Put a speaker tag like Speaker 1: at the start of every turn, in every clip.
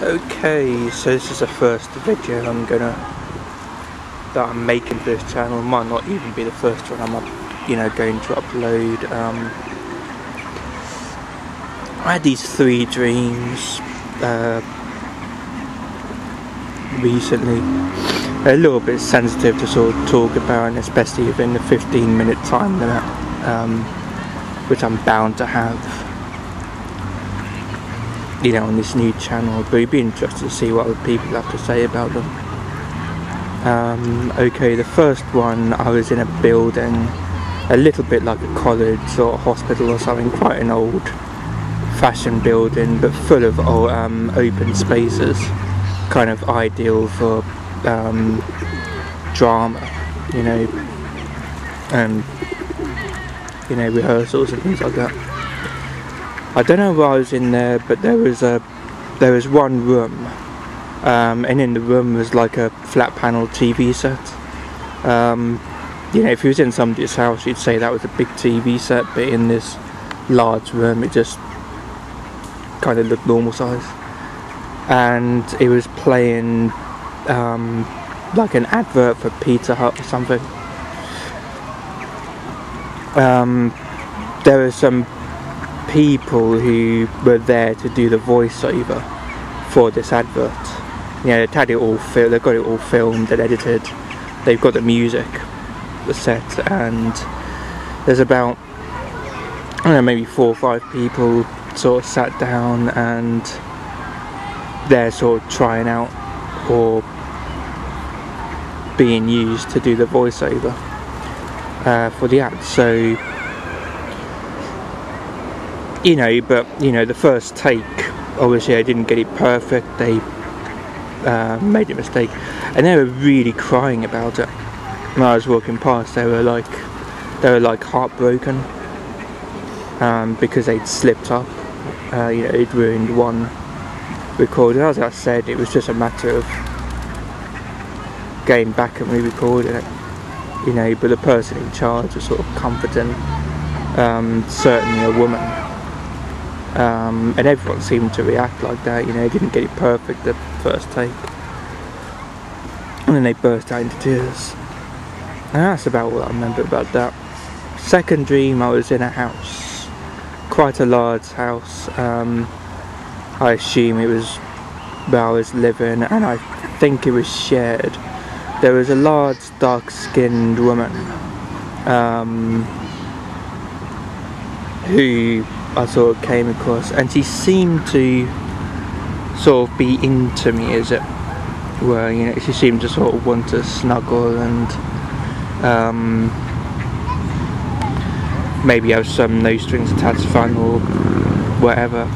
Speaker 1: Okay, so this is the first video that I'm making for this channel. It might not even be the first one I'm going to upload. I had these 3 dreams recently. They're a little bit sensitive to sort of talk about, and especially within the 15-minute time limit, which I'm bound to have, on this new channel. But it'd be interesting to see what other people have to say about them. Okay, the first one, I was in a building, a little bit like a college or a hospital or something, quite an old-fashioned building, but full of open spaces, kind of ideal for drama, and rehearsals and things like that. I don't know why I was in there, but there was one room, and in the room was like a flat panel TV set. If you was in somebody's house, you'd say that was a big TV set, but in this large room, it just kind of looked normal size. And it was playing like an advert for Pizza Hut or something. There were some people who were there to do the voiceover for this advert. They've had it all they've got it all filmed and edited. They've got the music, the set, and there's about, I don't know, maybe 4 or 5 people sort of sat down, and they're sort of trying out or being used to do the voiceover for the ad. So but the first take, obviously I didn't get it perfect. They made a mistake, and they were really crying about it. When I was walking past, they were like heartbroken because they'd slipped up. They'd ruined one recording. As I said, it was just a matter of going back and re-recording it. But the person in charge was sort of comforting, certainly a woman. And everyone seemed to react like that. They didn't get it perfect the first take, and then they burst out into tears. And that's about what I remember about that. Second dream, I was in a house, quite a large house. I assume it was where I was living, and I think it was shared. There was a large, dark-skinned woman who I sort of came across, and she seemed to sort of be into me, as it were. She seemed to sort of want to snuggle and maybe have some no strings attached fun or whatever.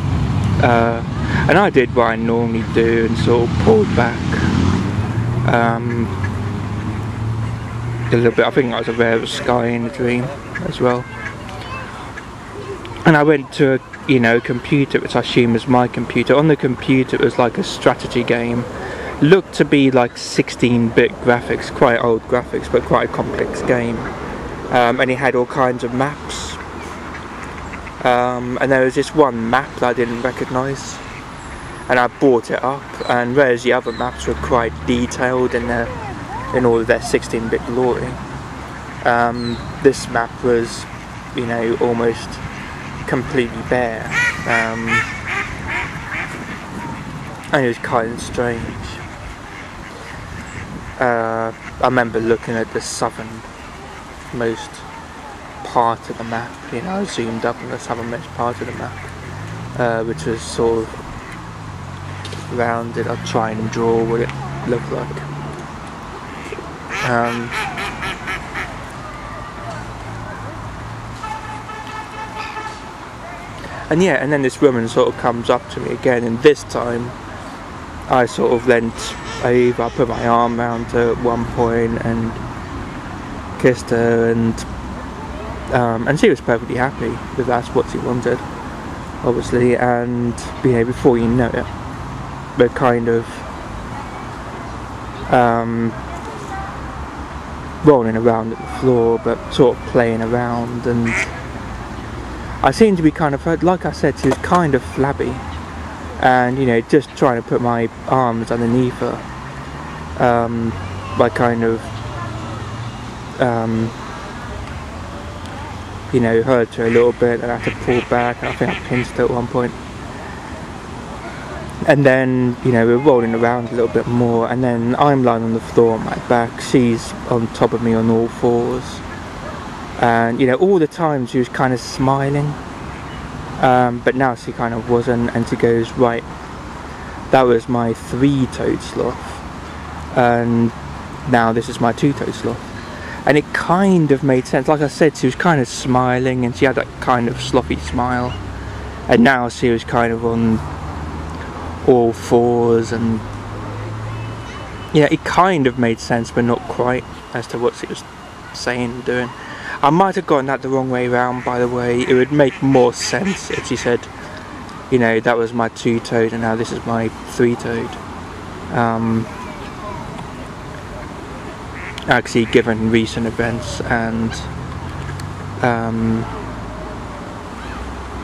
Speaker 1: And I did what I normally do and sort of pulled back a little bit. I think I was aware of a sky in the dream as well. And I went to a computer, which I assume was my computer. On the computer it was like a strategy game. Looked to be like 16-bit graphics, quite old graphics, but quite a complex game. And it had all kinds of maps. And there was this one map that I didn't recognise. And I bought it up, and whereas the other maps were quite detailed in all of their 16-bit glory, this map was, almost completely bare, and it was kind of strange. I remember looking at the southernmost part of the map. I zoomed up on the southernmost part of the map, which was sort of rounded. I'd try and draw what it looked like. And then this woman sort of comes up to me again, and this time I sort of leant over. I put my arm around her at one point and kissed her, and she was perfectly happy that that's what she wanted, obviously. And before you know it, we're kind of rolling around at the floor, but sort of playing around, and I seemed to be kind of, like I said, she was kind of flabby. and you know, just trying to put my arms underneath her. I kind of you know, hurt her a little bit, and I had to pull back. I think I pinched her at one point. And then, you know, we're rolling around a little bit more, and then I'm lying on the floor on my back, she's on top of me on all fours. And, you know, all the time she was kind of smiling, but now she kind of wasn't, and she goes, right, that was my 3-toed sloth, and now this is my 2-toed sloth. And it kind of made sense. Like I said, she was kind of smiling, and she had that kind of slothy smile, and now she was kind of on all fours, and yeah, it kind of made sense, but not quite, as to what she was saying and doing. I might have gotten that the wrong way around, by the way. It would make more sense if she said, you know, that was my 2-toed and now this is my 3-toed. Actually, given recent events and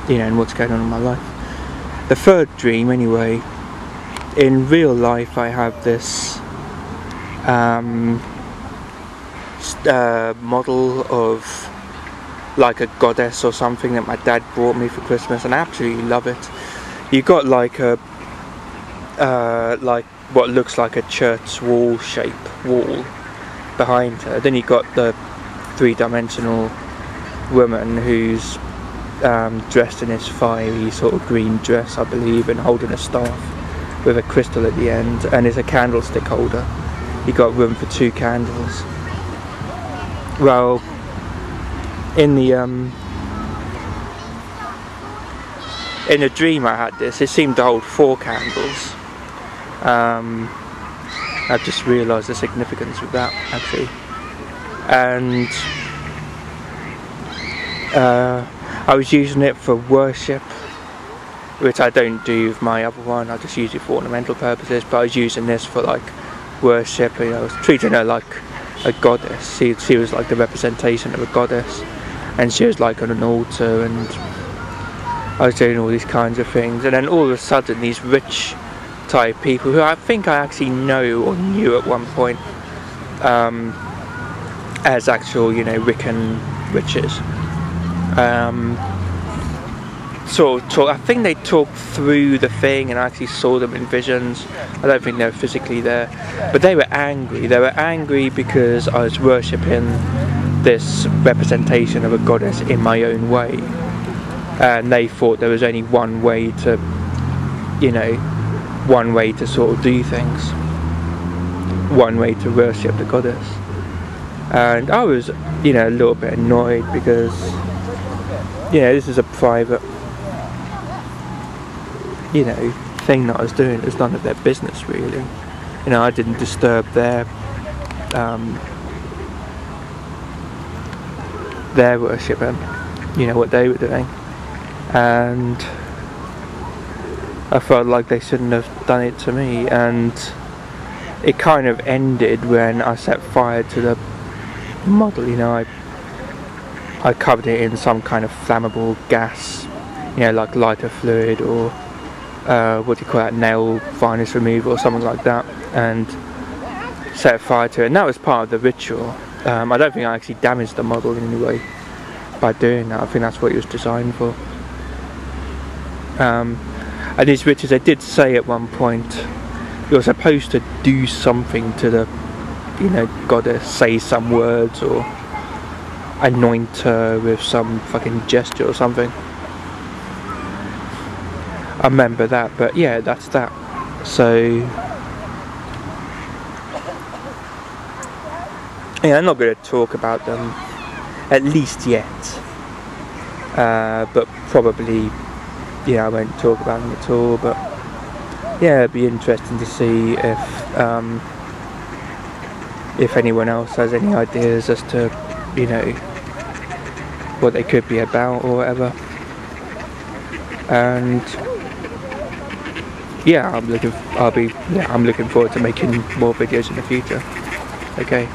Speaker 1: you know, and what's going on in my life. The third dream, anyway, in real life I have this model of like a goddess or something that my dad bought me for Christmas, and I absolutely love it. You've got like a like what looks like a church wall behind her. Then you've got the 3-dimensional woman who's dressed in this fiery sort of green dress, I believe, and holding a staff with a crystal at the end, and it's a candlestick holder. You've got room for 2 candles. Well, in the dream I had this, it seemed to hold 4 candles. I've just realised the significance of that, actually. And I was using it for worship, which I don't do with my other one. I just use it for ornamental purposes, but I was using this for like worship. You know, I was treating her like a goddess. She was like the representation of a goddess, and she was like on an altar, and I was doing all these kinds of things. And then all of a sudden, these rich type people, who I think I actually know or knew at one point as actual, you know, Wiccan witches, sort of talk. I think they talked through the thing, and I actually saw them in visions. I don't think they were physically there, but they were angry. They were angry because I was worshipping this representation of a goddess in my own way, and they thought there was only one way to, you know, one way to sort of do things, one way to worship the goddess. And I was, you know, a little bit annoyed because, you know, this is a private, you know, thing that I was doing. It was none of their business, really. You know, I didn't disturb their worship and, you know, what they were doing. And I felt like they shouldn't have done it to me, and it kind of ended when I set fire to the model. You know, I covered it in some kind of flammable gas, you know, like lighter fluid, or what do you call that, nail varnish remover or something like that, and set fire to it. And that was part of the ritual. I don't think I actually damaged the model in any way by doing that. I think that's what it was designed for. And these witches, they did say at one point, you're supposed to do something to the, you know, goddess, say some words or anoint her with some fucking gesture or something. I remember that, but yeah, that's that. So yeah, I'm not going to talk about them, at least yet, but probably, yeah, I won't talk about them at all. But yeah, it'd be interesting to see if anyone else has any ideas as to, you know, what they could be about or whatever. And yeah, I'm looking forward to making more videos in the future. Okay.